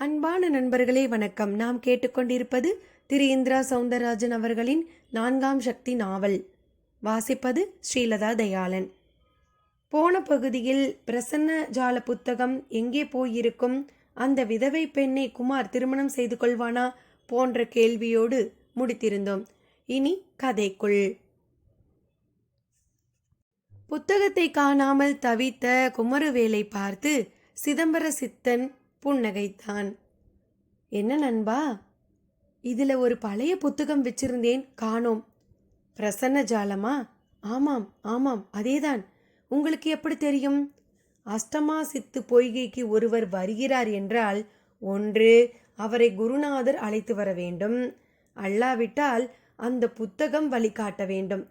அன்பான நண்பர்களே வணக்கம். நாம் கேட்டுக்கொண்டிருப்பது திரு இந்திரா சௌந்தரராஜன் அவர்களின் 4ஆம் சக்தி நாவல். வாசிப்பது ஸ்ரீலதா தயாளன். போன பகுதியில் பிரசன்ன ஜால புத்தகம் எங்கே போயிருக்கும், அந்த விதவை பெண்ணை குமார் திருமணம் செய்து கொள்வானா போன்ற கேள்வியோடு முடித்திருந்தோம். இனி கதைக்குள். புத்தகத்தை காணாமல் தவித்த குமரவேலை பார்த்து சிதம்பர சித்தன் புன்னகைத்தான். என்ன நண்பா, இதுல ஒரு பழைய புத்தகம் வச்சிருந்தேன், காணோம். பிரசன்ன ஜாலமா? ஆமாம் ஆமாம், அதேதான். உங்களுக்கு எப்படி தெரியும்? அஷ்டமா சித்து பொய்கைக்கு ஒருவர் வருகிறார் என்றால் ஒன்று அவரை குருநாதர் அழைத்து வர வேண்டும், அல்லாவிட்டால் அந்த புத்தகம் வழிகாட்ட வேண்டும்.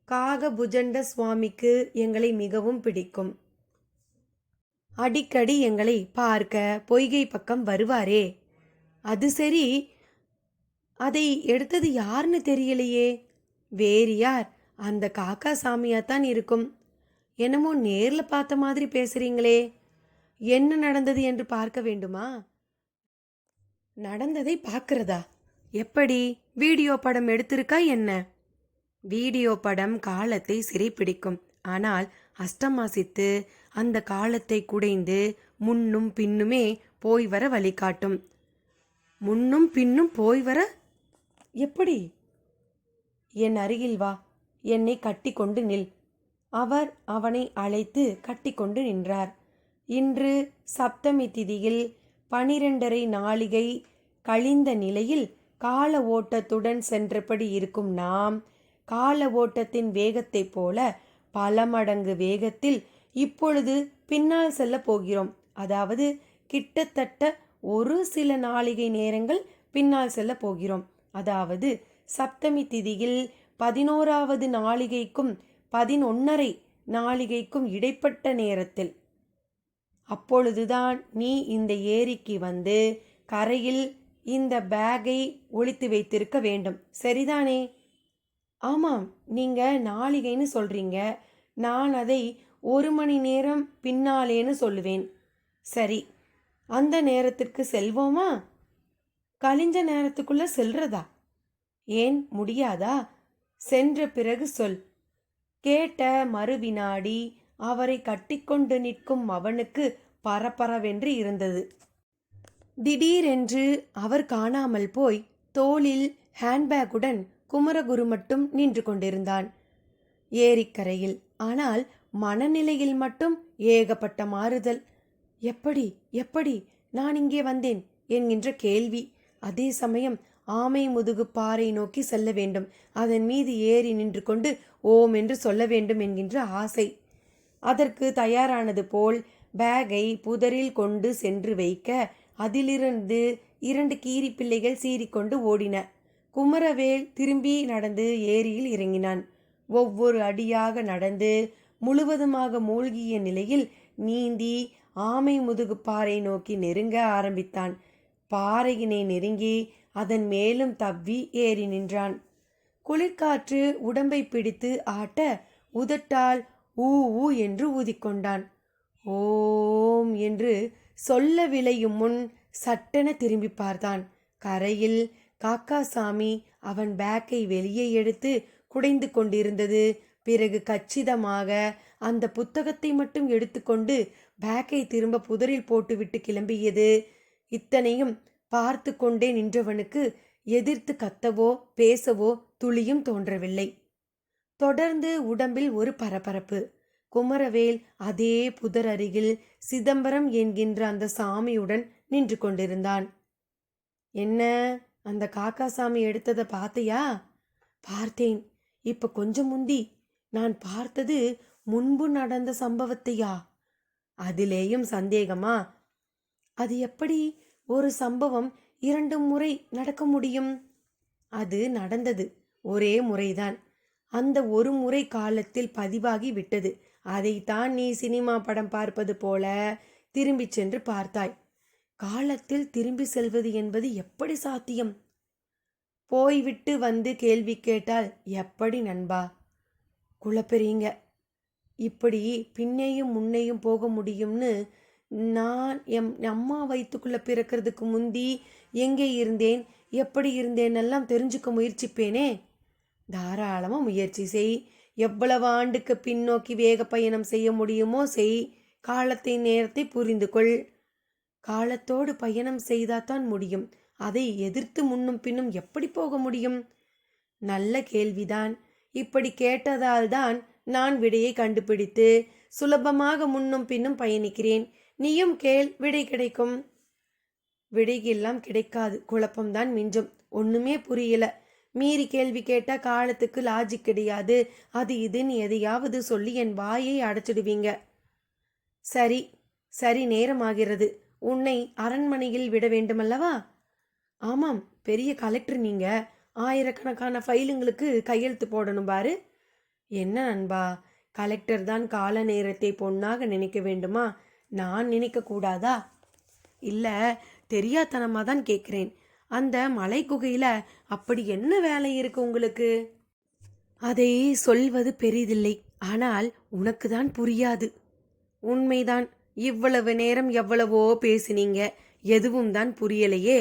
காகபுஜண்ட சுவாமிக்கு எங்களை மிகவும் பிடிக்கும். அடிக்கடி எங்களை பார்க்க பொய்கை பக்கம் வருவாரே. அது சரி, அதை எடுத்தது யாருன்னு தெரியலையே. வேறு யார்? அந்த காக்கா சாமியாத்தான் இருக்கும். என்னமோ நேர்ல பார்த்த மாதிரி பேசுறீங்களே. என்ன நடந்தது என்று பார்க்க வேண்டுமா? நடந்ததை பார்க்கிறதா? எப்படி? வீடியோ படம் எடுத்திருக்கா என்ன? வீடியோ படம் காலத்தை சிறைப்பிடிக்கும். ஆனால் அஷ்டமாசித்து அந்த காலத்தை குடைந்து முன்னும் பின்னுமே போய் வர வழிகாட்டும். முன்னும் பின்னும் போய் வர எப்படி? என் அருகில் வா, என்னை கட்டி கொண்டு நில். அவர் அவனை அழைத்து கட்டி கொண்டு நின்றார். இன்று சப்தமி திதியில் 12:30 நாழிகை கழிந்த நிலையில் கால ஓட்டத்துடன் சென்றபடி இருக்கும் நாம் கால ஓட்டத்தின் வேகத்தைப் போல பல மடங்கு வேகத்தில் இப்பொழுது பின்னால் செல்ல போகிறோம். அதாவது கிட்டத்தட்ட ஒரு சில நாழிகை நேரங்கள் பின்னால் செல்ல போகிறோம். அதாவது சப்தமி திதியில் 11வது நாழிகைக்கும் 11:30 நாழிகைக்கும் இடைப்பட்ட நேரத்தில். அப்பொழுதுதான் நீ இந்த ஏரிக்கு வந்து கரையில் இந்த பேக்கை ஒளித்து வைத்திருக்க வேண்டும், சரிதானே? ஆமாம், நீங்க நாளிகைன்னு சொல்றீங்க, நான் அதை 1 மணி நேரம் பின்னாலேன்னு சொல்லுவேன். சரி, அந்த நேரத்திற்கு செல்வோமா? கழிஞ்ச நேரத்துக்குள்ள செல்றதா? ஏன் முடியாதா? சென்ற பிறகு சொல். கேட்ட மறுவினாடி அவரை கட்டிக்கொண்டு நிற்கும் அவனுக்கு பரபரவென்று இருந்தது. திடீரென்று அவர் காணாமல் போய் தோளில் ஹேண்ட்பேக்குடன் குமரகுரு மட்டும் நின்று கொண்டிருந்தான் ஏரிக்கரையில். ஆனால் மனநிலையில் மட்டும் ஏகப்பட்ட மாறுதல். எப்படி எப்படி நான் இங்கே வந்தேன் என்கின்ற கேள்வி. அதே சமயம் ஆமை முதுகு பாறை நோக்கி செல்ல வேண்டும், அதன் மீது ஏறி நின்று கொண்டு ஓம் என்று சொல்ல வேண்டும் என்கின்ற ஆசை. அதற்கு தயாரானது போல் பேக்கை புதரில் கொண்டு சென்று வைக்க அதிலிருந்து 2 கீரி பிள்ளைகள் சீறிக்கொண்டு ஓடின. குமரவேல் திரும்பி நடந்து ஏரியில் இறங்கினான். ஒவ்வொரு அடியாக நடந்து முழுவதுமாக மூழ்கிய நிலையில் நீந்தி ஆமை முதுகு பாறை நோக்கி நெருங்க ஆரம்பித்தான். பாறையினை நெருங்கி அதன் மேலும் தவ்வி ஏறி நின்றான். குளிர்காற்று உடம்பை பிடித்து ஆட்ட உதட்டால் ஊ ஊ என்று ஊதிக்கொண்டான். ஓம் என்று சொல்ல விளையும் முன் சட்டென திரும்பி பார்த்தான். கரையில் காக்காசாமி அவன் பேக்கை வெளியே எடுத்து குடைந்து கொண்டிருந்தது. பிறகு கச்சிதமாக அந்த புத்தகத்தை மட்டும் எடுத்துக்கொண்டு பேக்கை திரும்ப புதரில் போட்டுவிட்டு கிளம்பியது. இத்தனையும் பார்த்து கொண்டே நின்றவனுக்கு எதிர்த்து கத்தவோ பேசவோ துளியும் தோன்றவில்லை. தொடர்ந்து உடம்பில் ஒரு பரபரப்பு. குமரவேல் அதே புதர் அருகில் சிதம்பரம் என்கின்ற அந்த சாமியுடன் நின்று கொண்டிருந்தான். என்ன, அந்த காக்காசாமி எடுத்ததை பார்த்தியா? பார்த்தேன். இப்ப கொஞ்சம் முந்தி நான் பார்த்தது முன்பு நடந்த சம்பவத்தையா? அதிலேயும் சந்தேகமா? அது எப்படி ஒரு சம்பவம் 2 முறை நடக்க முடியும்? அது நடந்தது ஒரே முறைதான். அந்த ஒரு முறை காலத்தில் பதிவாகி விட்டது. அதைத்தான் நீ சினிமா படம் பார்ப்பது போல திரும்பி சென்று பார்த்தாய். காலத்தில் திரும்பி செல்வது என்பது எப்படி சாத்தியம்? போய்விட்டு வந்து கேள்வி கேட்டால் எப்படி நண்பா? குழப்பறீங்க. இப்படி பின்னேயும் முன்னையும் போக முடியும்னு நான் எம் அம்மா வயிற்றுக்குள்ளே பிறக்கிறதுக்கு முந்தி எங்கே இருந்தேன், எப்படி இருந்தேன்னெல்லாம் தெரிஞ்சுக்க முயற்சிப்பேனே. தாராளமாக முயற்சி செய். எவ்வளவு ஆண்டுக்கு பின்னோக்கி வேக பயணம் செய்ய முடியுமோ செய். காலத்தை நேரத்தை புரிந்து கொள். காலத்தோடு பயணம் செய்தாதான் முடியும். அதை எதிர்த்து முன்னும் பின்னும் எப்படி போக முடியும்? நல்ல கேள்விதான். இப்படி கேட்டதால் தான் நான் விடையை கண்டுபிடித்து சுலபமாக முன்னும் பின்னும் பயணிக்கிறேன். நீயும் கேள், விடை கிடைக்கும். விடையெல்லாம் கிடைக்காது, குழப்பம்தான் மிஞ்சும். ஒண்ணுமே புரியல. மீறி கேள்வி கேட்டா காலத்துக்கு லாஜிக் கிடையாது. அது இதுன்னு எதையாவது சொல்லி என் வாயை அடைச்சிடுவீங்க. சரி சரி, நேரமாகிறது. உன்னை அரண்மனையில் விட வேண்டுமல்லவா? ஆமாம், பெரிய கலெக்டர் நீங்க. ஆயிரக்கணக்கான ஃபைலுங்களுக்கு கையெழுத்து போடணும் பாரு. என்ன நண்பா, கலெக்டர் தான் கால நேரத்தை பொன்னாக நினைக்க வேண்டுமா? நான் நினைக்க கூடாதா? இல்லை, தெரியாதனமாக தான் கேட்குறேன். அந்த மலை குகையில் அப்படி என்ன வேலை இருக்கு உங்களுக்கு? அதை சொல்வது பெரிதில்லை, ஆனால் உனக்கு தான் புரியாது. உண்மைதான். இவ்வளவு நேரம் எவ்வளவோ பேசினீங்க, எதுவும் தான் புரியலையே.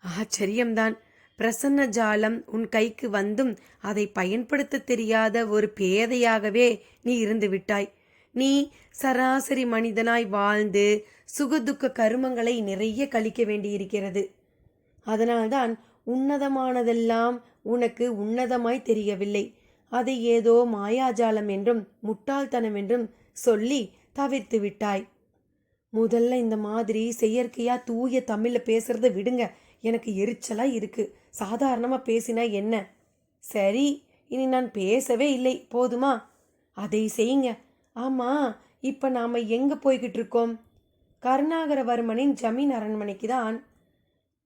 ஆச்சரியம்தான். பிரசன்ன ஜாலம் உன் கைக்கு வந்தும் அதை பயன்படுத்த தெரியாத ஒரு பேதையாகவே நீ இருந்து விட்டாய். நீ சராசரி மனிதனாய் வாழ்ந்து சுகதுக்க கருமங்களை நிறைய கழிக்க வேண்டியிருக்கிறது. அதனால்தான் உன்னதமானதெல்லாம் உனக்கு உன்னதமாய் தெரியவில்லை. அதை ஏதோ மாயாஜாலம் என்றும் முட்டாள்தனம் என்றும் சொல்லி தவிர்த்து விட்டாய். முதல்ல இந்த மாதிரி செயற்கையா தூய தமிழ்ல பேசுறத விடுங்க. எனக்கு எரிச்சலா இருக்கு. சாதாரணமா பேசினா என்ன? சரி, இனி நான் பேசவே இல்லை, போதுமா? அதை செய்யுங்க. ஆமா, இப்ப நாம எங்க போய்கிட்டு இருக்கோம்? கருணாகரவர்மனின் ஜமீன் அரண்மனைக்கு தான்.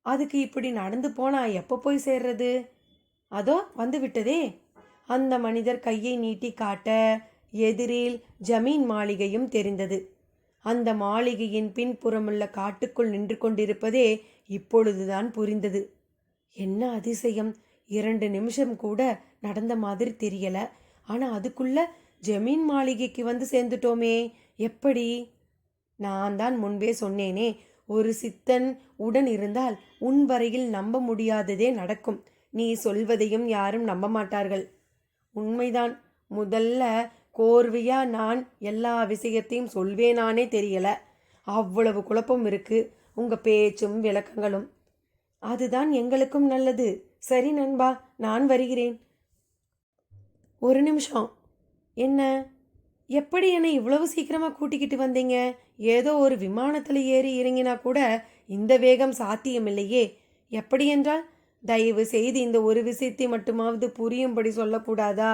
அதுக்கு இப்படி நடந்து போனா எப்போ போய் சேர்றது? அதோ வந்து விட்டதே. அந்த மனிதர் கையை நீட்டி காட்ட எதிரில் ஜமீன் மாளிகையும் தெரிந்தது. அந்த மாளிகையின் பின்புறமுள்ள காட்டுக்குள் நின்று கொண்டிருப்பதே இப்பொழுதுதான் புரிந்தது. என்ன அதிசயம்! 2 நிமிஷம் கூட நடந்த மாதிரி தெரியல. ஆனா அதுக்குள்ள ஜமீன் மாளிகைக்கு வந்து சேர்ந்துட்டோமே, எப்படி? நான் தான் முன்பே சொன்னேனே, ஒரு சித்தன் உடன் இருந்தால் உன் வரையில் நம்ப முடியாததே நடக்கும். நீ சொல்வதையும் யாரும் நம்ப மாட்டார்கள். உண்மைதான். முதல்ல கோர்வையா நான் எல்லா விஷயத்தையும் சொல்வேனானே தெரியல. அவ்வளவு குழப்பம் இருக்கு உங்க பேச்சும் விளக்கங்களும். அதுதான் எங்களுக்கும் நல்லது. சரி நண்பா, நான் வருகிறேன். ஒரு நிமிஷம். என்ன? எப்படி என்னை இவ்வளவு சீக்கிரமா கூட்டிக்கிட்டு வந்தீங்க? ஏதோ ஒரு விமானத்தில் ஏறி இறங்கினா கூட இந்த வேகம் சாத்தியமில்லையே. எப்படி என்றால்? தயவு செய்து இந்த ஒரு விஷயத்தை மட்டுமாவது புரியும்படி சொல்லக்கூடாதா?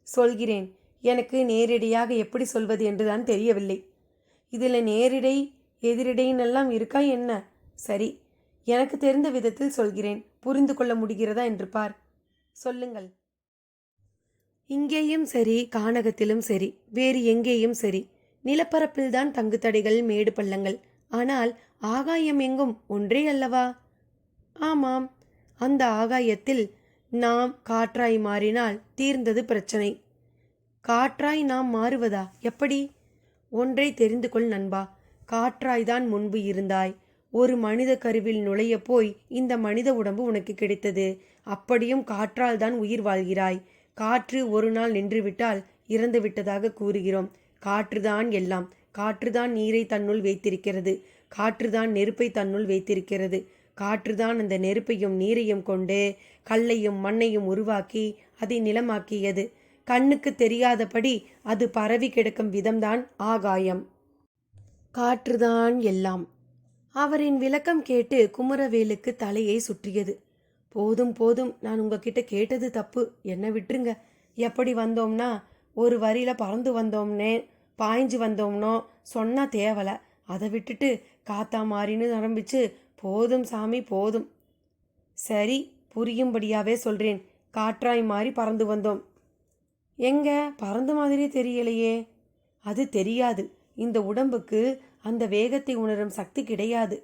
சொல்கிறேன். எனக்கு நேரடியாக எப்படி சொல்வது என்றுதான் தெரியவில்லை. இதில் நேரிடை எதிரிடைன்னெல்லாம் இருக்கா என்ன? சரி, எனக்கு தெரிந்த விதத்தில் சொல்கிறேன். புரிந்து கொள்ள முடிகிறதா என்று பார். சொல்லுங்கள். இங்கேயும் சரி, கானகத்திலும் சரி, வேறு எங்கேயும் சரி, நிலப்பரப்பில்தான் தங்கு தடைகள், மேடு பள்ளங்கள். ஆனால் ஆகாயம் எங்கும் ஒன்றே அல்லவா? ஆமாம். அந்த ஆகாயத்தில் நாம் காற்றாய் மாறினால் தீர்ந்தது பிரச்சனை. காற்றாய் நாம் மாறுவதா? எப்படி? ஒன்றை தெரிந்து கொள் நண்பா. காற்றாய்தான் முன்பு இருந்தாய். ஒரு மனித கருவில் நுழைய போய் இந்த மனித உடம்பு உனக்கு கிடைத்தது. அப்படியும் காற்றால் தான் உயிர் வாழ்கிறாய். காற்று ஒரு நாள் நின்றுவிட்டால் இறந்து விட்டதாக கூறுகிறோம். காற்றுதான் எல்லாம். காற்றுதான் நீரை தன்னுள் வைத்திருக்கிறது. காற்றுதான் நெருப்பை தன்னுள் வைத்திருக்கிறது. காற்றுதான் அந்த நெருப்பையும் நீரையும் கொண்டு கல்லையும் மண்ணையும் உருவாக்கி அதை நிலமாக்கியது. கண்ணுக்கு தெரியாதபடி அது பரவி கிடக்கும் விதம்தான் ஆகாயம். காற்றுதான் எல்லாம். அவரின் விளக்கம் கேட்டு குமரவேலுக்கு தலையை சுற்றியது. போதும் போதும், நான் உங்ககிட்ட கேட்டது தப்பு, என்ன விட்டுருங்க. எப்படி வந்தோம்னா ஒரு வரியில பறந்து வந்தோம்னே பாய்ஞ்சு வந்தோம்னோ சொன்னா தேவலை. அதை விட்டுட்டு காத்தா மாறின்னு ஆரம்பிச்சு போதும் சாமி போதும். சரி, புரியும்படியாவே சொல்றேன். காற்றாய் மாறி பறந்து வந்தோம். எங்க பறந்து மாதிரி தெரியலையே. அது தெரியாது. இந்த உடம்புக்கு அந்த வேகத்தை உணரும் சக்தி கிடையாது.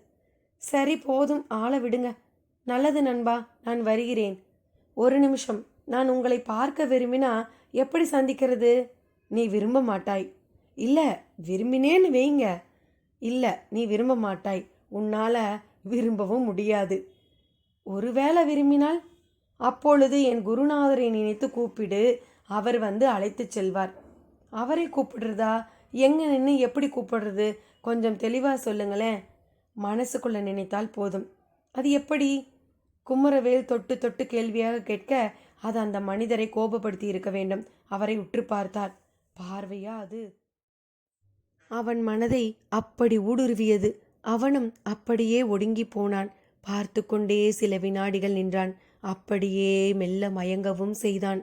சரி போதும், ஆள விடுங்க. நல்லது நண்பா, நான் வருகிறேன். ஒரு நிமிஷம், நான் உங்களை பார்க்க விரும்பினா எப்படி சந்திக்கிறது? நீ விரும்ப மாட்டாய். இல்லை, விரும்பினேன்னு வைங்க. இல்ல, நீ விரும்ப மாட்டாய். உன்னால விரும்பவும் முடியாது. ஒருவேளை விரும்பினால், அப்பொழுது என் குருநாதரை நினைத்து கூப்பிடு. அவர் வந்து அழைத்துச் செல்வார். அவரை கூப்பிடுறதா? எங்க நின்று எப்படி கூப்பிடுறது? கொஞ்சம் தெளிவா சொல்லுங்களேன். மனசுக்குள்ள நினைத்தால் போதும். அது எப்படி? குமரவேல் தொட்டு தொட்டு கேள்வியாக கேட்க, அது அந்த மனிதரை கோபப்படுத்தி இருக்க வேண்டும். அவரை உற்று பார்த்தார். பார்வையா அது? அவன் மனதை அப்படி ஊடுருவியது. அவனும் அப்படியே ஒடுங்கி போனான். பார்த்து கொண்டே சில வினாடிகள் நின்றான். அப்படியே மெல்ல மயங்கவும் செய்தான்.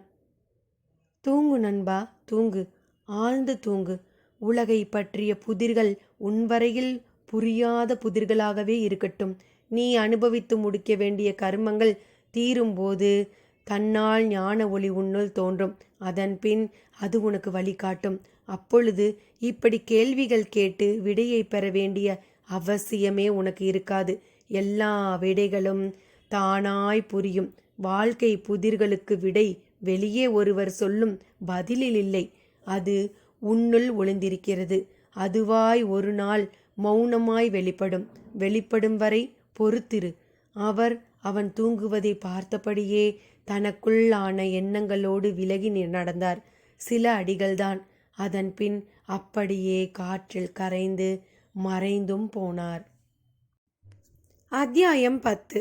தூங்கு நண்பா, தூங்கு. ஆழ்ந்து தூங்கு. உலகை பற்றிய புதிர்கள் உன்வரையில் புரியாத புதிர்களாகவே இருக்கட்டும். நீ அனுபவித்து முடிக்க வேண்டிய கர்மங்கள் தீரும்போது தன்னால் ஞான ஒளி உன்னுள் தோன்றும். அதன்பின் அது உனக்கு வழிகாட்டும். அப்பொழுது இப்படி கேள்விகள் கேட்டு விடையை பெற வேண்டிய அவசியமே உனக்கு இருக்காது. எல்லா விடைகளும் தானாய் புரியும். வாழ்க்கை புதிர்களுக்கு விடை வெளியே ஒருவர் சொல்லும் பதிலில் இல்லை. அது உன்னுள் ஒளிந்திருக்கிறது. அதுவாய் ஒரு நாள் மௌனமாய் வெளிப்படும். வெளிப்படும் வரை பொறுத்திரு. அவன் தூங்குவதை பார்த்தபடியே தனக்குள்ளான எண்ணங்களோடு விலகி நடந்தார். சில அடிகள்தான். அதன் பின் அப்படியே காற்றில் கரைந்து மறைந்தும் போனார். அத்தியாயம் 10.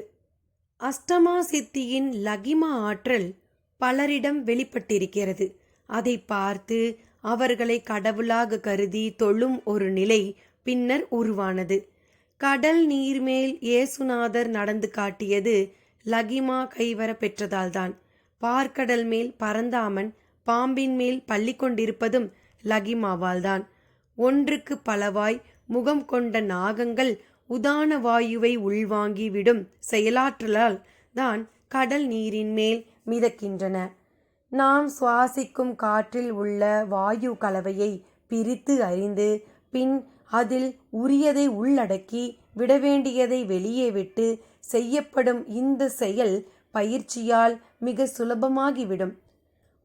அஷ்டமா சித்தியின் லகிமா ஆற்றல் பலரிடம் வெளிப்பட்டிருக்கிறது. அதை பார்த்து அவர்களை கடவுளாக கருதி தொழும் ஒரு நிலை பின்னர் உருவானது. கடல் நீர்மேல் இயேசுநாதர் நடந்து காட்டியது லகிமா கைவர பெற்றதால்தான். பார்க்கடல் மேல் பரந்தாமன் பாம்பின் மேல் பள்ளி கொண்டிருப்பதும் லகிமாவால்தான். ஒன்றுக்கு பலவாய் முகம் கொண்ட நாகங்கள் உதான வாயுவை உள்வாங்கி விடும் செயலாற்றலால் தான் கடல் நீரின் மேல் மிதக்கின்றன. நாம் சுவாசிக்கும் காற்றில் உள்ள வாயு கலவையை பிரித்து அறிந்து பின் அதில் உரியதை உள்ளடக்கி விடவேண்டியதை வெளியே விட்டு செய்யப்படும் இந்த செயல் பயிற்சியால் மிக சுலபமாகிவிடும்.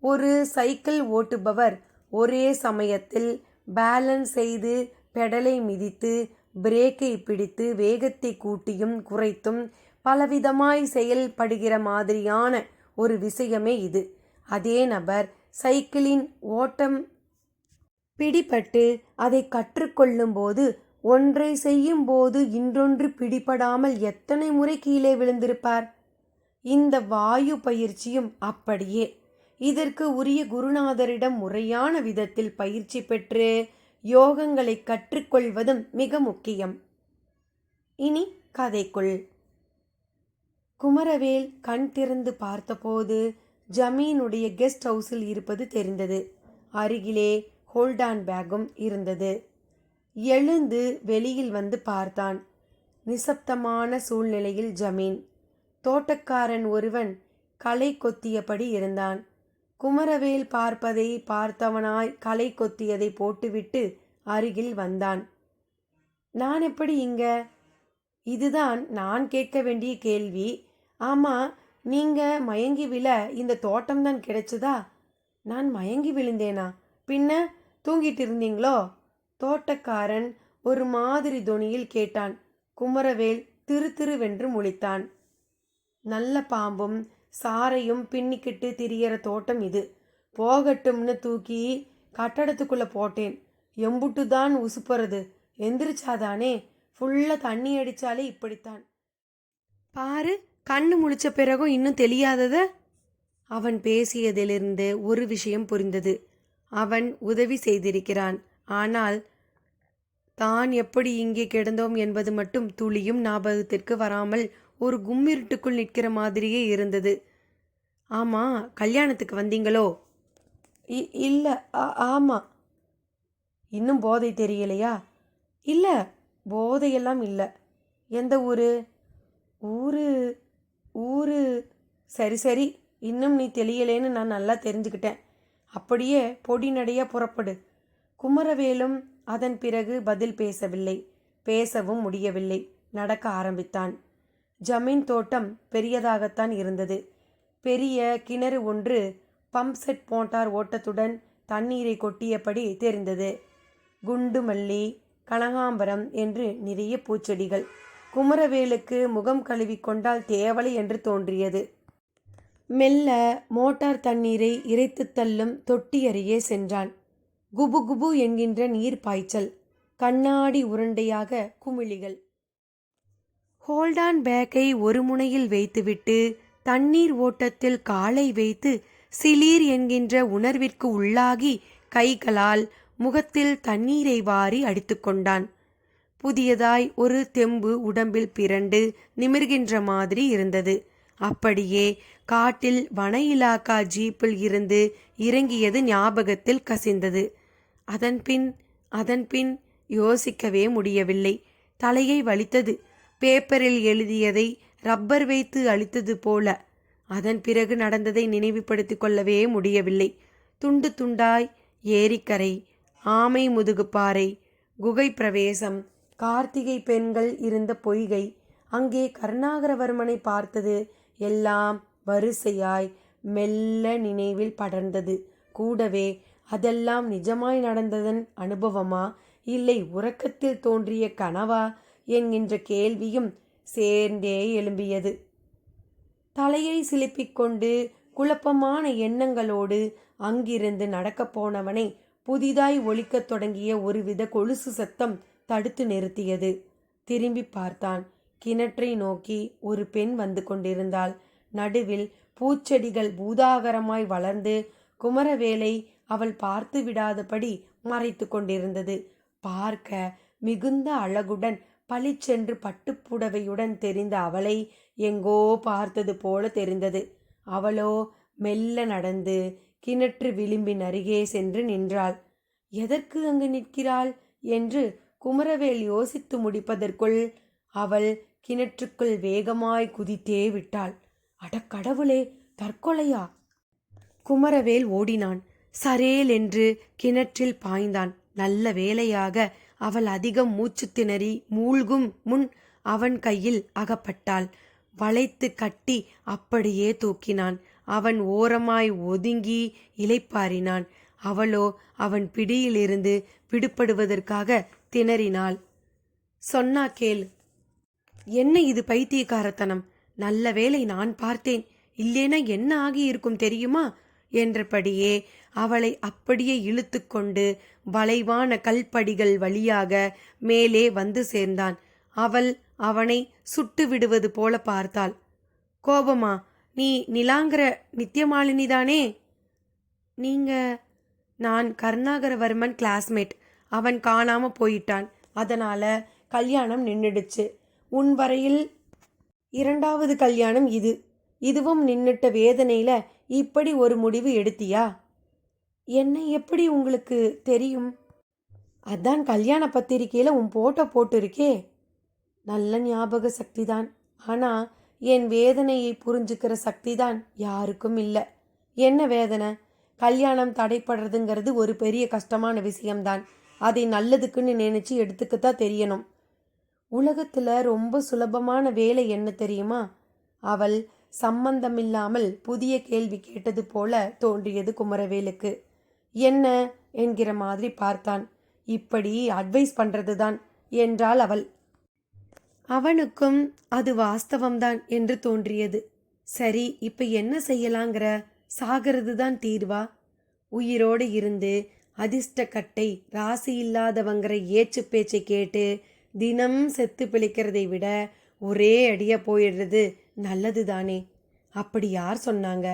ஒரு சைக்கிள் ஓட்டுபவர் ஒரே சமயத்தில் பேலன்ஸ் செய்து பெடலை மிதித்து பிரேக்கை பிடித்து வேகத்தை கூட்டியும் குறைத்தும் பலவிதமாய் செயல்படுகிற மாதிரியான ஒரு விஷயமே இது. அதே நபர் சைக்கிளின் ஓட்டம் பிடிபட்டு அதை கற்றுக்கொள்ளும்போது ஒன்றை செய்யும் போது இன்னொன்று பிடிபடாமல் எத்தனை முறை கீழே விழுந்திருப்பார். இந்த வாயு பயிற்சியும் அப்படியே. இதற்கு உரிய குருநாதரிடம் முறையான விதத்தில் பயிற்சி பெற்று யோகங்களை கற்றுக்கொள்வதும் மிக முக்கியம். இனி கதைக்குள். குமரவேல் கண் திறந்து பார்த்தபோது ஜமீனுடைய கெஸ்ட் ஹவுஸில் இருப்பது தெரிந்தது. அருகிலே ஹோல்டான் பேக்கும் இருந்தது. எழுந்து வெளியில் வந்து பார்த்தான். நிசப்தமான சூழ்நிலையில் ஜமீன். தோட்டக்காரன் ஒருவன் களை கொத்தியபடி இருந்தான். குமரவேல் பார்ப்பதை பார்த்தவனாய் களை கொத்தியதை போட்டுவிட்டு அருகில் வந்தான். நான் எப்படி இங்க? இதுதான் நான் கேட்க வேண்டிய கேள்வி. ஆமா, நீங்க மயங்கி விழ இந்த தோட்டம்தான் கிடைச்சதா? நான் மயங்கி விழுந்தேனா? பின்ன தூங்கிட்டு இருந்தீங்களோ? தோட்டக்காரன் ஒரு மாதிரி தொனியில் கேட்டான். குமரவேல் திரு திருவென்று முழித்தான். நல்ல பாம்பும் சாரையும் பின்னிக்கிட்டு திரியற தோட்டம் இது. போகட்டும்னு தூக்கி கட்டடத்துக்குள்ள போட்டேன். எம்புட்டு தான் உசுப்புறது? எந்திரிச்சாதானே? ஃபுல்லா தண்ணி அடிச்சாலே இப்படித்தான். பாரு, கண்ணு முழிச்ச பிறகும் இன்னும் தெரியாதத. அவன் பேசியதிலிருந்து ஒரு விஷயம் புரிந்தது. அவன் உதவி செய்திருக்கிறான். ஆனால் தான் எப்படி இங்கே கிடந்தோம் என்பது மட்டும் துளியும் ஞாபகத்திற்கு வராமல் ஒரு கும்மிருட்டுக்குள் நிற்கிற மாதிரியே இருந்தது. ஆமா, கல்யாணத்துக்கு வந்தீங்களோ? இல்லை. ஆமா. இன்னும் போதை தெரியலையா? இல்லை, போதையெல்லாம் இல்லை. எந்த ஊரு? ஊரு ஊரு சரி சரி, இன்னும் நீ தெரியலேன்னு நான் நல்லா தெரிஞ்சுக்கிட்டேன். அப்படியே பொடி நடையாக புறப்படு. குமரவேலும் அதன் பிறகு பதில் பேசவில்லை. பேசவும் முடியவில்லை. நடக்க ஆரம்பித்தான். ஜமீன் தோட்டம் பெரியதாகத்தான் இருந்தது. பெரிய கிணறு ஒன்று பம்ப் செட் மோட்டார் ஓட்டத்துடன் தண்ணீரை கொட்டியபடி தெரிந்தது. குண்டு மல்லி, கனகாம்பரம் என்று நிறைய பூச்செடிகள். குமரவேலுக்கு முகம் கழுவி கொண்டால் தேவலை என்று தோன்றியது. மெல்ல மோட்டார் தண்ணீரை இறைத்து தள்ளும் தொட்டி அருகே சென்றான். குபு குபு என்கின்ற நீர் பாய்ச்சல், கண்ணாடி உருண்டையாக குமிழிகள். ஹோல்டான் பேக்கை ஒரு முனையில் வைத்துவிட்டு தண்ணீர் ஓட்டத்தில் காலை வைத்து சிலீர் என்கின்ற உணர்விற்கு உள்ளாகி கைகளால் முகத்தில் தண்ணீரை வாரி அடித்து கொண்டான். புதியதாய் ஒரு தெம்பு உடம்பில் பிறண்டு நிமிர்கின்ற மாதிரி இருந்தது. அப்படியே காட்டில் வன இலாக்கா ஜீப்பில் இருந்து இறங்கியது ஞாபகத்தில் கசிந்தது. அதன்பின் யோசிக்கவே முடியவில்லை. தலையை வலித்தது. பேப்பரில் எழுதியதை ரப்பர் வைத்து அழித்தது போல. அதன் பிறகு நடந்ததை நினைவுபடுத்திக் கொள்ளவே முடியவில்லை. துண்டு துண்டாய் ஏரிக்கரை, ஆமை முதுகுப்பாறை, குகை பிரவேசம், கார்த்திகை பெண்கள் இருந்த பொய்கை, அங்கே கருணாகரவர்மனை பார்த்தது எல்லாம் வரிசையாய் மெல்ல நினைவில் படர்ந்தது. கூடவே அதெல்லாம் நிஜமாய் நடந்ததன் அனுபவமா இல்லை உறக்கத்தில் தோன்றிய கனவா என்கின்ற கேள்வியும் சேர்ந்தே எழும்பியது. தலையை சிலுப்பிக்கொண்டு குழப்பமான எண்ணங்களோடு அங்கிருந்து நடக்கப் போனவனை புதிதாய் ஒலிக்கத் தொடங்கிய ஒருவித கொலுசு சத்தம் தடுத்து நிறுத்தியது. திரும்பி பார்த்தான். கிணற்றை நோக்கி ஒரு பெண் வந்து கொண்டிருந்தாள். நடுவில் பூச்செடிகள் பூதாகரமாய் வளர்ந்து குமரவேலை அவள் பார்த்து விடாதபடி மறைத்து கொண்டிருந்தது. பார்க்க மிகுந்த அழகுடன் பளிச்சென்று பட்டுப்புடவையுடன் தெரிந்த அவளை எங்கோ பார்த்தது போல தெரிந்தது. அவளோ மெல்ல நடந்து கிணற்று விளிம்பின் அருகே சென்று நின்றாள். எதற்கு அங்கு நிற்கிறாள் என்று குமரவேல் யோசித்து முடிப்பதற்குள் அவள் கிணற்றுக்குள் வேகமாய் குதித்தே விட்டாள். அடக்கடவுளே, தற்கொலையா? குமரவேல் ஓடினான். சரேல் என்று கிணற்றில் பாய்ந்தான். நல்ல வேளையாக அவள் அதிகம் மூச்சு திணறி மூழ்கும் முன் அவன் கையில் அகப்பட்டாள். வளைத்து கட்டி அப்படியே தூக்கினான். அவன் ஓரமாய் ஒதுங்கி இளைப்பாறினான். அவளோ அவன் பிடியிலிருந்து விடுபடுவதற்காக திணறினாள். சொன்னா கேள். என்ன இது பைத்தியக்காரத்தனம்? நல்ல வேளை நான் பார்த்தேன், இல்லேனா என்ன ஆகியிருக்கும் தெரியுமா என்றபடியே அவளை அப்படியே இழுத்து கொண்டு வளைவான கல்படிகள் வழியாக மேலே வந்து சேர்ந்தான். அவள் அவனை சுட்டு விடுவது போல பார்த்தாள். கோபமா? நீ நிலாங்கர நித்தியமாலினிதானே? நீங்க? நான் கருணாகரவர்மன் கிளாஸ்மேட். அவன் காணாம போயிட்டான். அதனால கல்யாணம் நின்றுடுச்சு. உன் வரையில் இரண்டாவது கல்யாணம் இது. இதுவும் நின்னுட்ட வேதனையில இப்படி ஒரு முடிவு எடுத்தியா? என்னை எப்படி உங்களுக்கு தெரியும்? அதான் கல்யாண பத்திரிக்கையில் உன் போட்டோ போட்டிருக்கே. நல்ல ஞாபக சக்தி தான். ஆனால் என் வேதனையை புரிஞ்சுக்கிற சக்தி தான் யாருக்கும் இல்லை. என்ன வேதனை? கல்யாணம் தடைப்படுறதுங்கிறது ஒரு பெரிய கஷ்டமான விஷயம்தான். அதை நல்லதுக்குன்னு நினச்சி எடுத்துக்கத்தான் தெரியணும். உலகத்தில் ரொம்ப சுலபமான வேலை என்ன தெரியுமா? அவள் சம்பந்தமில்லாமல் புதிய கேள்வி கேட்டது போல தோன்றியது குமரவேலுக்கு. என்ன என்கிற மாதிரி பார்த்தான். இப்படி அட்வைஸ் பண்ணுறது தான் என்றாள் அவள். அவனுக்கும் அது வாஸ்தவம்தான் என்று தோன்றியது. சரி, இப்போ என்ன செய்யலாங்கிற? சாகிறது தான் தீர்வா? உயிரோடு இருந்து அதிர்ஷ்டக்கட்டை ராசி இல்லாதவங்கிற ஏச்சு பேச்சை கேட்டு தினம் செத்து பிழைக்கிறதை விட ஒரே அடியா போயிடுறது நல்லது தானே? அப்படி யார் சொன்னாங்க?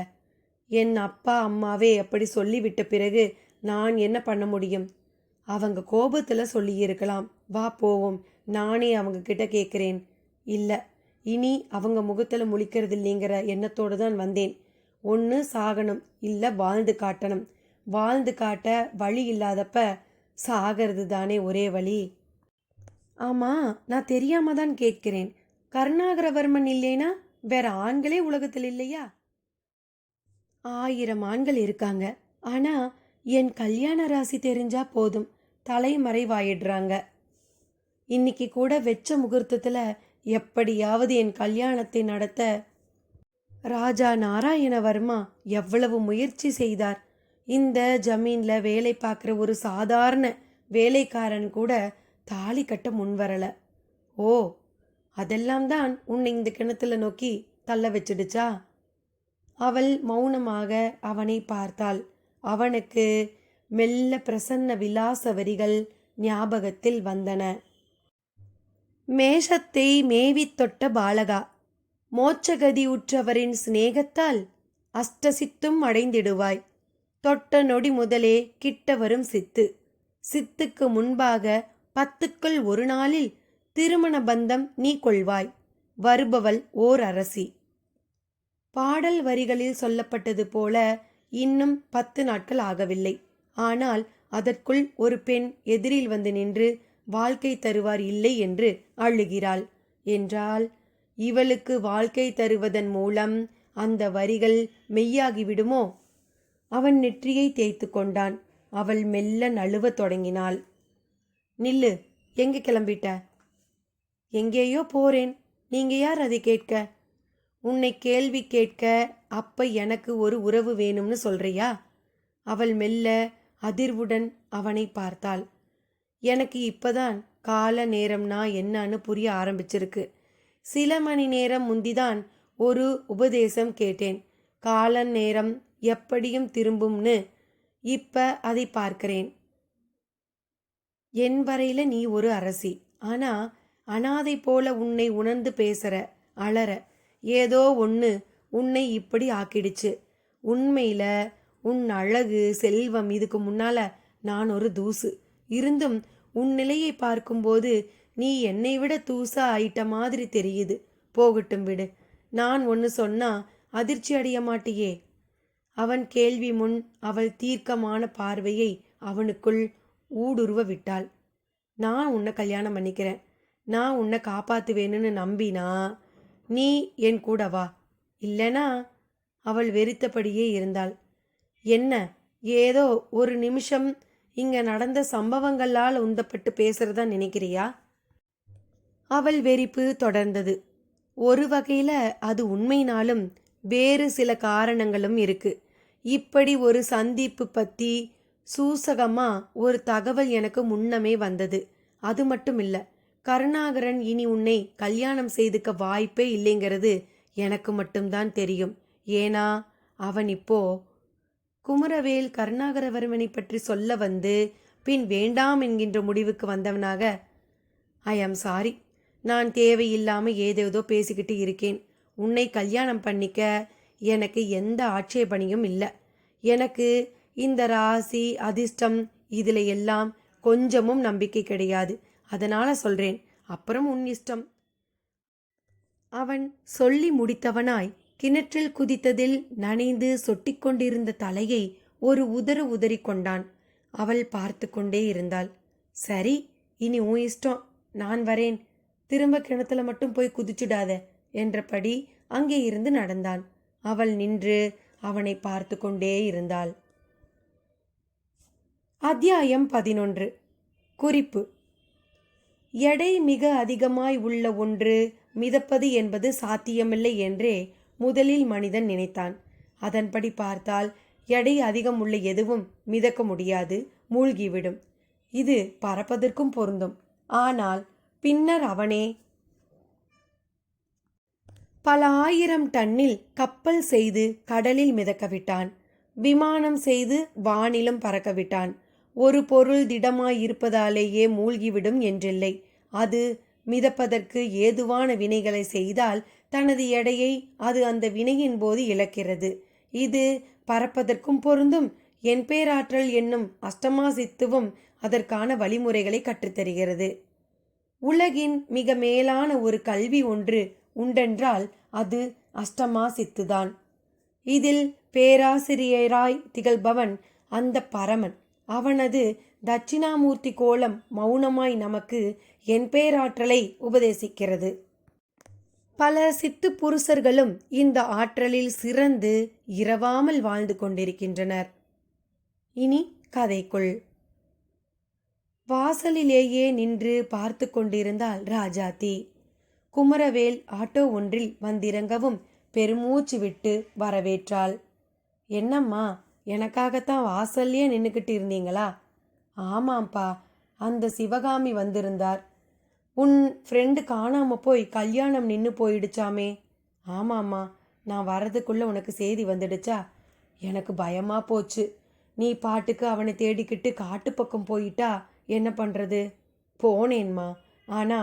என் அப்பா அம்மாவே அப்படி சொல்லிவிட்ட பிறகு நான் என்ன பண்ண முடியும்? அவங்க கோபத்தில் சொல்லியிருக்கலாம். வா போவோம், நானே அவங்க கிட்ட கேட்குறேன். இல்லை, இனி அவங்க முகத்தில் முழிக்கிறது இல்லைங்கிற எண்ணத்தோடு தான் வந்தேன். ஒன்று சாகணும், இல்லை வாழ்ந்து காட்டணும். வாழ்ந்து காட்ட வழி இல்லாதப்ப சாகிறது தானே ஒரே வழி. ஆமாம், நான் தெரியாம தான் கேட்கிறேன். கருணாகரவர்மன் இல்லைனா வேற ஆண்களே உலகத்தில் இல்லையா? 1000 ஆண்கள் இருக்காங்க. ஆனால் என் கல்யாண ராசி தெரிஞ்சா போதும், தலைமறைவாயிடுறாங்க. இன்னைக்கு கூட வெச்ச முகூர்த்தத்தில் எப்படியாவது என் கல்யாணத்தை நடத்த ராஜா நாராயணவர்மா எவ்வளவு முயற்சி செய்தார். இந்த ஜமீனில் வேலை பார்க்குற ஒரு சாதாரண வேலைக்காரன் கூட தாலி கட்ட முன்வரல. ஓ, அதெல்லாம் தான் உன்னை இந்த கிணத்துல நோக்கி தள்ள வச்சிடுச்சா? அவள் மௌனமாக அவனை பார்த்தாள். அவனுக்கு மெல்ல பிரசன்ன விலாச வரிகள் ஞாபகத்தில் வந்தன. மேஷத்தை மேவித் தொட்ட பாலகா, மோட்சகதி உற்றவரின் சிநேகத்தால் அஷ்டசித்தும் அடைந்திடுவாய். தொட்ட நொடி முதலே கிட்ட வரும் சித்து. சித்துக்கு முன்பாக 10க்குள் ஒரு நாளில் திருமண பந்தம் நீ கொள்வாய். வருபவள் ஓர் அரசி. பாடல் வரிகளில் சொல்லப்பட்டது போல இன்னும் 10 நாட்கள் ஆகவில்லை. ஆனால் அதற்குள் ஒரு பெண் எதிரில் வந்து நின்று வாழ்க்கை தருவார் இல்லை என்று அழுகிறாள் என்றால், இவளுக்கு வாழ்க்கை தருவதன் மூலம் அந்த வரிகள் மெய்யாகிவிடுமோ? அவன் நெற்றியை தேய்த்து கொண்டான். அவள் மெல்ல நழுவத் தொடங்கினாள். நில்லு, எங்கே கிளம்பிட்ட? எங்கேயோ போறேன். நீங்க யார் அதை கேட்க? உன்னை கேள்வி கேட்க அப்ப எனக்கு ஒரு உறவு வேணும்னு சொல்றியா? அவள் மெல்ல அதிர்வுடன் அவனை பார்த்தாள். எனக்கு இப்பதான் கால நேரம்னா என்னன்னு புரிய ஆரம்பிச்சிருக்கு. சில மணி நேரம் முந்திதான் ஒரு உபதேசம் கேட்டேன். கால நேரம் எப்படியும் திரும்பும்னு. இப்ப அதை பார்க்கிறேன். என் வரையில நீ ஒரு அரசி. ஆனா அனாதை போல உன்னை உணர்ந்து பேசுற, அலற. ஏதோ ஒன்று உன்னை இப்படி ஆக்கிடுச்சு. உண்மையில உன் அழகு செல்வம் இதுக்கு முன்னால நான் ஒரு தூசு. இருந்தும் உன் நிலையை பார்க்கும்போது நீ என்னை விட தூசா ஆயிட்ட மாதிரி தெரியுது. போகட்டும் விடு. நான் ஒன்று சொன்னா அதிர்ச்சி அடைய மாட்டியே? அவன் கேள்வி முன் அவள் தீர்க்கமான பார்வையை அவனுக்குள் ஊடுருவ விட்டாள். நான் உன்னை கல்யாணம் பண்ணிக்கிறேன். நான் உன்னை காப்பாத்துவேன்னு நம்பினா நீ என் கூட வா. இல்லைனா? அவள் வெறித்தபடியே இருந்தாள். என்ன, ஏதோ ஒரு நிமிஷம் இங்க நடந்த சம்பவங்களால் உந்தப்பட்டு பேசுறதா நினைக்கிறியா? அவள் வெறிப்பு தொடர்ந்தது. ஒரு வகையில அது உண்மைனாலும் வேறு சில காரணங்களும் இருக்கு. இப்படி ஒரு சந்திப்பு பத்தி சூசகமா ஒரு தகவல் எனக்கு முன்னமே வந்தது. அது மட்டும் இல்ல, கருணாகரன் இனி உன்னை கல்யாணம் செய்துக்க வாய்ப்பே இல்லைங்கிறது எனக்கு மட்டும்தான் தெரியும். ஏன்னா அவன் இப்போ குமரவேல் கருணாகரவர்மனை பற்றி சொல்ல வந்து பின் வேண்டாம் என்கின்ற முடிவுக்கு வந்தவனாக, ஐ ஆம் சாரி, நான் தேவையில்லாம ஏதேதோ பேசிக்கிட்டு இருக்கேன். உன்னை கல்யாணம் பண்ணிக்க எனக்கு எந்த ஆட்சேபனையும் இல்லை. எனக்கு இந்த ராசி அதிர்ஷ்டம் இதில் எல்லாம் கொஞ்சமும் நம்பிக்கை கிடையாது. அதனால சொல்றேன். அப்புறம் உன் இஷ்டம். அவன் சொல்லி முடித்தவனாய் கிணற்றில் குதித்ததில் நனைந்து சொட்டிக்கொண்டிருந்த தலையை ஒரு உதறிக்கொண்டான். அவள் பார்த்து கொண்டே இருந்தாள். சரி, இனி உன் இஷ்டம். நான் வரேன். திரும்ப கிணத்துல மட்டும் போய் குதிச்சுடாத என்றபடி அங்கே இருந்து நடந்தான். அவள் நின்று அவனை பார்த்து கொண்டே இருந்தாள். அத்தியாயம் 11. குறிப்பு: எடை மிக அதிகமாய் உள்ள ஒன்று மிதப்பது என்பது சாத்தியமில்லை என்றே முதலில் மனிதன் நினைத்தான். அதன்படி பார்த்தால் எடை அதிகம் உள்ள எதுவும் மிதக்க முடியாது, மூழ்கிவிடும். இது பறப்பதற்கும் பொருந்தும். ஆனால் பின்னர் அவனே பல 1000 டன்னில் கப்பல் செய்து கடலில் மிதக்கவிட்டான். விமானம் செய்து வானிலும் பறக்கவிட்டான். ஒரு பொருள் திடமாயிருப்பதாலேயே மூழ்கிவிடும் என்றில்லை. அது மிதப்பதற்கு ஏதுவான வினைகளை செய்தால் தனது எடையை அது அந்த வினையின் போது இழக்கிறது. இது பறப்பதற்கும் பொருந்தும். என் பேராற்றல் என்னும் அஷ்டமா சித்துவும் அதற்கான வழிமுறைகளை கற்றுத்தருகிறது. உலகின் மிக மேலான ஒரு கல்வி ஒன்று உண்டென்றால் அது அஷ்டமா சித்துதான். இதில் பேராசிரியராய் திகழ்பவன் அந்த பரமன். அவனது தட்சிணாமூர்த்தி கோலம் மௌனமாய் நமக்கு என் பேராற்றலை உபதேசிக்கிறது. பல சித்து புருஷர்களும் இந்த ஆற்றலில் சிறந்து இரவாமல் வாழ்ந்து கொண்டிருக்கின்றனர். இனி கதைக்குள். வாசலிலேயே நின்று பார்த்து கொண்டிருந்தாள் ராஜாத்தி. குமரவேல் ஆட்டோ ஒன்றில் வந்திறங்கவும் பெருமூச்சு விட்டு வரவேற்றாள். என்னம்மா, எனக்காகத்தான் வாசல்லையே நின்றுக்கிட்டு இருந்தீங்களா? ஆமாம்ப்பா, அந்த சிவகாமி வந்திருந்தார். உன் ஃப்ரெண்டு காணாம போய் கல்யாணம் நின்று போயிடுச்சாமே. ஆமாம்மா, நான் வரதுக்குள்ள உனக்கு செய்தி வந்துடுச்சா? எனக்கு பயமா போச்சு. நீ பாட்டுக்கு அவனை தேடிக்கிட்டு காட்டு பக்கம் போயிட்டா என்ன பண்றது? போனேன்மா. ஆனா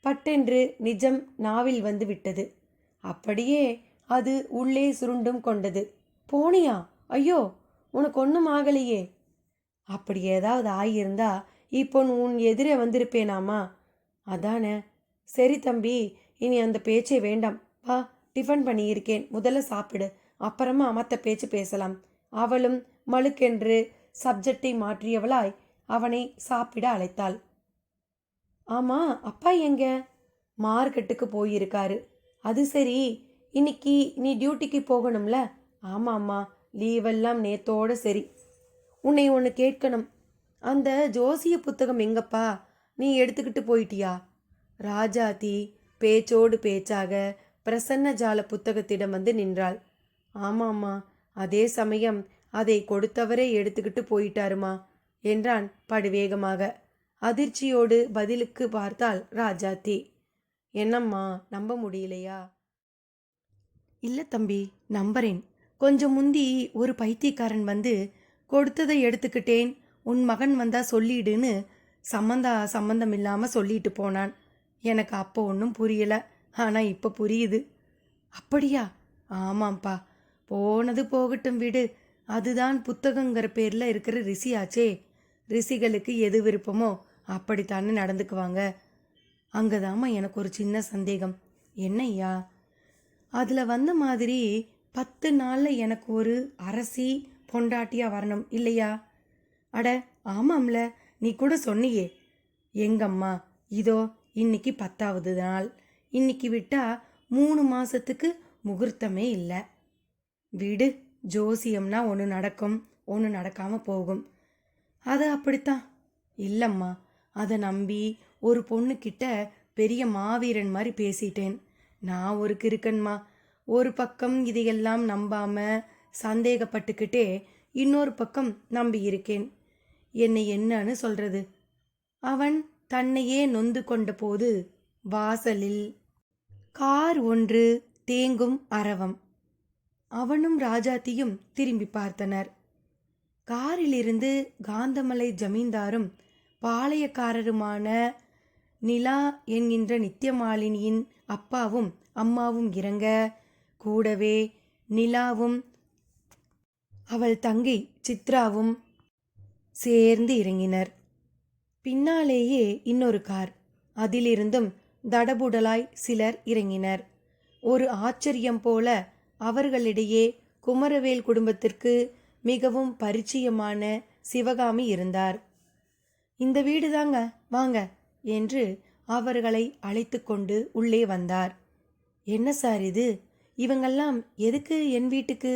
பட்டென்று நிஜம் நாவில் வந்து விட்டது. அப்படியே அது உள்ளே சுருண்டும் கொண்டது. போனியா? ஐயோ, உனக்கு ஒன்றும் ஆகலையே. அப்படி ஏதாவது ஆகியிருந்தா இப்போ உன் எதிரே வந்திருப்பேனாமா? அதானே. சரி தம்பி, இனி அந்த பேச்சே வேண்டாம். வா, டிஃபன் பண்ணியிருக்கேன், முதல்ல சாப்பிடு, அப்புறமா மற்ற பேச்சு பேசலாம். அவளும் மழுக்கென்று சப்ஜெக்டை மாற்றியவளாய் அவனை சாப்பிட அழைத்தாள். ஆமா, அப்பா எங்க? மார்க்கெட்டுக்கு போயிருக்காரு. அது சரி, இன்னைக்கு நீ டியூட்டிக்கு போகணும்ல? ஆமாம்மா, லீவெல்லாம் நேத்தோட சரி. உன்னை ஒன்று கேட்கணும். அந்த ஜோசிய புத்தகம் எங்கப்பா? நீ எடுத்துக்கிட்டு போயிட்டியா? ராஜாத்தி பேச்சோடு பேச்சாக பிரசன்ன ஜால புத்தகத்திடம் வந்து நின்றாள். ஆமாம்மா, அதே சமயம் அதை கொடுத்தவரே எடுத்துக்கிட்டு போயிட்டாருமா என்றான் படுவேகமாக. அதிர்ச்சியோடு பதிலுக்கு பார்த்தாள் ராஜாத்தி. என்னம்மா, நம்ப முடியலையா? இல்லை தம்பி, நம்புறேன். கொஞ்சம் முந்தி ஒரு பைத்தியக்காரன் வந்து கொடுத்ததை எடுத்துக்கிட்டேன், உன் மகன் வந்தா சொல்லிடுன்னு சம்பந்தம் இல்லாமல் சொல்லிட்டு போனான். எனக்கு அப்போ ஒன்றும் புரியல, ஆனால் இப்போ புரியுது. அப்படியா? ஆமாம்ப்பா. போனது போகட்டும் விடு. அதுதான் புத்தகங்கிற பேரில் இருக்கிற ரிஷியாச்சே. ரிஷிகளுக்கு எது விருப்பமோ அப்படித்தானே நடந்துக்குவாங்க. அங்கதாம்மா எனக்கு ஒரு சின்ன சந்தேகம். என்னய்யா? அதில் வந்த மாதிரி 10 நாளில் எனக்கு ஒரு அரசி பொண்டாட்டியாக வரணும் இல்லையா? அட ஆமாம்ல, நீ கூட சொன்னியே. எங்கம்மா, இதோ இன்னைக்கு 10வது நாள். இன்னைக்கு விட்டா 3 மாசத்துக்கு முகூர்த்தமே இல்லை. விடு, ஜோசியம்னா ஒன்று நடக்கும், ஒன்று நடக்காமல் போகும். அது அப்படித்தான். இல்லைம்மா, அதை நம்பி ஒரு பொண்ணுக்கிட்ட பெரிய மாவீரன் மாதிரி பேசிட்டேன். நான் ஒரு கிறுக்கன்மா. ஒரு பக்கம் இதையெல்லாம் நம்பாம சந்தேகப்பட்டுக்கிட்டே இன்னொரு பக்கம் நம்பி இருக்கேன். என்னை என்னன்னு சொல்றது? அவன் தன்னையே நொந்து கொண்ட போது வாசலில் கார் ஒன்று தேங்கும் அரவம். அவனும் ராஜாத்தியும் திரும்பி பார்த்தனர். காரிலிருந்து காந்தமலை ஜமீன்தாரும் பாளையக்காரருமான நிலா என்கின்ற நித்தியமாலினியின் அப்பாவும் அம்மாவும் இறங்க, கூடவே நிலாவும் அவள் தங்கை சித்ராவும் சேர்ந்து இறங்கினர். பின்னாலேயே இன்னொரு கார், அதிலிருந்தும் தடபுடலாய் சிலர் இறங்கினர். ஒரு ஆச்சரியம் போல அவர்களிடையே குமரவேல் குடும்பத்திற்கு மிகவும் பரிச்சயமான சிவகாமி இருந்தார். இந்த வீடு தாங்க, வாங்க என்று அவர்களை அழைத்து கொண்டு உள்ளே வந்தார். என்ன சார் இது? இவங்கெல்லாம் எதுக்கு என் வீட்டுக்கு?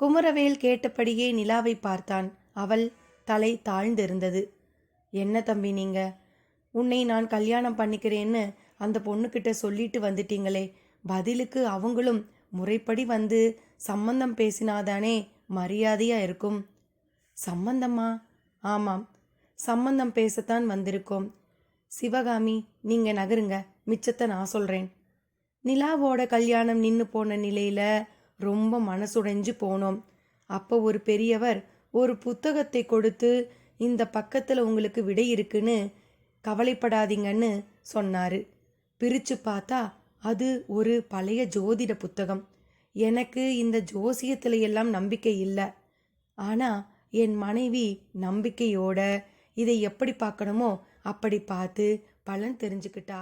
குமரவேல் கேட்டபடியே நிலாவை பார்த்தான். அவள் தலை தாழ்ந்திருந்தது. என்ன தம்பி நீங்க? உன்னை நான் கல்யாணம் பண்ணிக்கிறேன்னு அந்த பொண்ணுக்கிட்ட சொல்லிட்டு வந்துட்டீங்களே, பதிலுக்கு அவங்களும் முறைப்படி வந்து சம்பந்தம் பேசினாதானே மரியாதையா இருக்கும். சம்பந்தமா? ஆமாம், சம்பந்தம் பேசத்தான் வந்திருக்கோம். சிவகாமி, நீங்க நகருங்க, மிச்சத்தை நான் சொல்றேன். நிலாவோட கல்யாணம் நின்று போன நிலையில ரொம்ப மனசுடைஞ்சு போனோம். அப்போ ஒரு பெரியவர் ஒரு புத்தகத்தை கொடுத்து, இந்த பக்கத்தில் உங்களுக்கு விடை இருக்குன்னு கவலைப்படாதீங்கன்னு சொன்னாரு. பிரிச்சு பார்த்தா அது ஒரு பழைய ஜோதிட புத்தகம். எனக்கு இந்த ஜோசியத்துல எல்லாம் நம்பிக்கை இல்லை. ஆனா என் மனைவி நம்பிக்கையோட இதை எப்படி பார்க்கணுமோ அப்படி பார்த்து பலன் தெரிஞ்சுக்கிட்டா.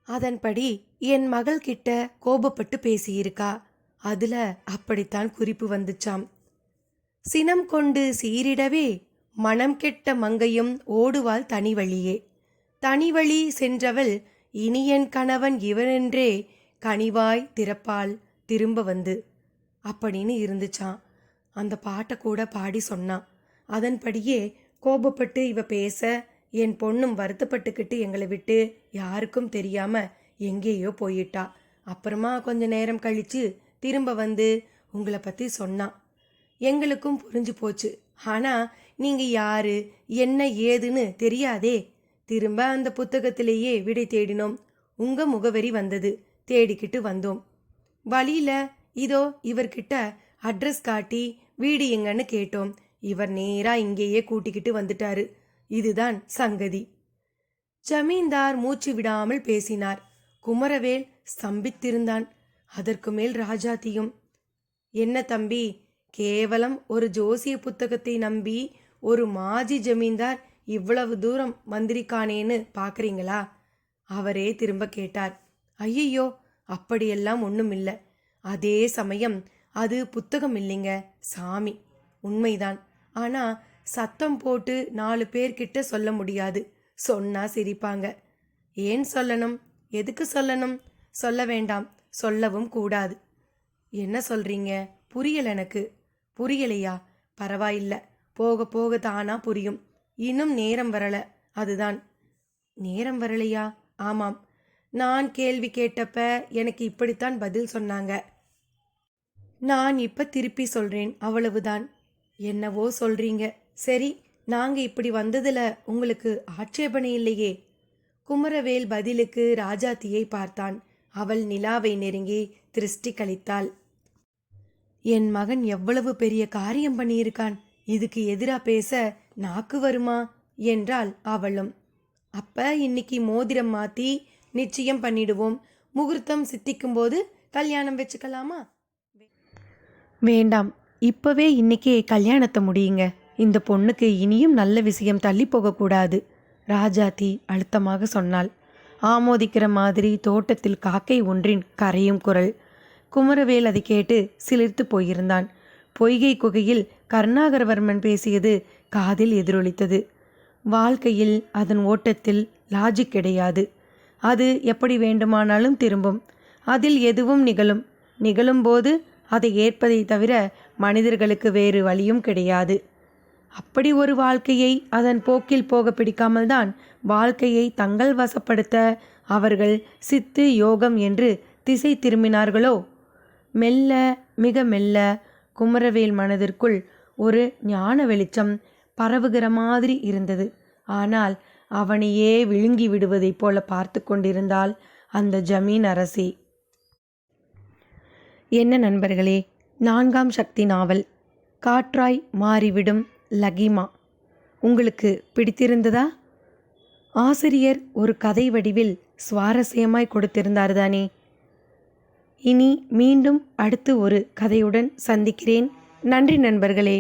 அதன்படி என் மகள் கிட்ட கோபப்பட்டு பேசியிருக்கா. அதுல அப்படித்தான் குறிப்பு வந்துச்சாம். சினம் கொண்டு சீரிடவே மனம் கெட்ட மங்கையும் ஓடுவாள் தனி வழியே. தனி வழி சென்றவள் இனி என் கணவன் இவனென்றே கனிவாய் திறப்பாள் திரும்ப வந்து அப்படின்னு இருந்துச்சான். அந்த பாட்டை கூட பாடி சொன்னான். அதன்படியே கோபப்பட்டு இவ பேச என் பொண்ணும் வருத்தப்பட்டுக்கிட்டு எங்களை விட்டு யாருக்கும் தெரியாம எங்கேயோ போயிட்டா. அப்புறமா கொஞ்ச நேரம் கழிச்சு திரும்ப வந்து உங்களை பற்றி சொன்னான். எங்களுக்கும் புரிஞ்சு போச்சு. ஆனால் நீங்க யாரு, என்ன ஏதுன்னு தெரியாதே. திரும்ப அந்த புத்தகத்திலேயே விடை தேடினோம். உங்க முகவரி வந்தது. தேடிக்கிட்டு வந்தோம். வழியில இதோ இவர்கிட்ட அட்ரஸ் காட்டி வீடு எங்கன்னு கேட்டோம். இவர் நேரா இங்கேயே கூட்டிக்கிட்டு வந்துட்டாரு. இதுதான் சங்கதி. ஜமீன்தார் மூச்சு விடாமல் பேசினார். குமரவேல் ஸ்தம்பித்திருந்தான். அதற்கு மேல் ராஜாத்தியும். என்ன தம்பி, கேவலம் ஒரு ஜோசிய புத்தகத்தை நம்பி ஒரு மாஜி ஜமீன்தார் இவ்வளவு தூரம் வந்திருக்கானேன்னு பார்க்குறீங்களா? அவரே திரும்ப கேட்டார். ஐயையோ, அப்படியெல்லாம் ஒன்றும் இல்லை. அதே சமயம் அது புத்தகம் இல்லைங்க, சாமி. உண்மைதான். ஆனால் சத்தம் போட்டு 4 பேர்கிட்ட சொல்ல முடியாது. சொன்னா சிரிப்பாங்க. ஏன் சொல்லணும்? எதுக்கு சொல்லணும்? சொல்ல வேண்டாம், சொல்லவும் கூடாது. என்ன சொல்றீங்க? புரியல எனக்கு. புரியலையா? பரவாயில்ல, போக போக தானா புரியும். இன்னும் நேரம் வரல, அதுதான். நேரம் வரலையா? ஆமாம். நான் கேள்வி கேட்டப்ப எனக்கு இப்படித்தான் பதில் சொன்னாங்க. நான் இப்ப திருப்பி சொல்றேன், அவ்வளவுதான். என்னவோ சொல்றீங்க. சரி, நாங்க இப்படி வந்ததுல உங்களுக்கு ஆட்சேபனை இல்லையே? குமரவேல் பதிலுக்கு ராஜாத்தியை பார்த்தான். அவள் நிலாவை நெருங்கி திருஷ்டி கழித்தாள். என் மகன் எவ்வளவு பெரிய காரியம் பண்ணியிருக்கான், இதுக்கு எதிரா பேச நாக்கு வருமா என்றாள் அவளும். அப்ப இன்னைக்கு மோதிரம் மாத்தி நிச்சயம் பண்ணிடுவோம். முகூர்த்தம் சித்திக்கும் போது கல்யாணம் வச்சுக்கலாமா? வேண்டாம், இப்பவே இன்னைக்கே கல்யாணத்தை முடியுங்க. இந்த பொண்ணுக்கு இனியும் நல்ல விஷயம் தள்ளி போகக்கூடாது, ராஜாத்தி அழுத்தமாக சொன்னாள். ஆமோதிக்கிற மாதிரி தோட்டத்தில் காக்கை ஒன்றின் கரையும் குரல். குமரவேல் அதை கேட்டு சிலிர்த்து போயிருந்தான். பொய்கை குகையில் கருணாகரவர்மன் பேசியது காதில் எதிரொலித்தது. வாழ்க்கையில் அதன் ஓட்டத்தில் லாஜிக் கிடையாது. அது எப்படி வேண்டுமானாலும் திரும்பும். அதில் எதுவும் நிகழும். நிகழும்போது அதை ஏற்பதை தவிர மனிதர்களுக்கு வேறு வழியும் கிடையாது. அப்படி ஒரு வாழ்க்கையை அதன் போக்கில் போக பிடிக்காமல் தான் வாழ்க்கையை தங்கள் வசப்படுத்த அவர்கள் சித்து யோகம் என்று திசை திரும்பினார்களோ? மெல்ல, மிக மெல்ல குமரவேல் மனதிற்குள் ஒரு ஞான வெளிச்சம் பரவுகிற மாதிரி இருந்தது. ஆனால் அவனையே விழுங்கி விடுவதைப் போல பார்த்து கொண்டிருந்தாள் அந்த ஜமீன் அரசி. என்ன நண்பர்களே, 4ஆம் சக்தி நாவல் காற்றாய் மாறிவிடும் லகிமா உங்களுக்கு பிடித்திருந்ததா? ஆசிரியர் ஒரு கதை வடிவில் சுவாரஸ்யமாய் கொடுத்திருந்தார் தானே? இனி மீண்டும் அடுத்து ஒரு கதையுடன் சந்திக்கிறேன். நன்றி நண்பர்களே.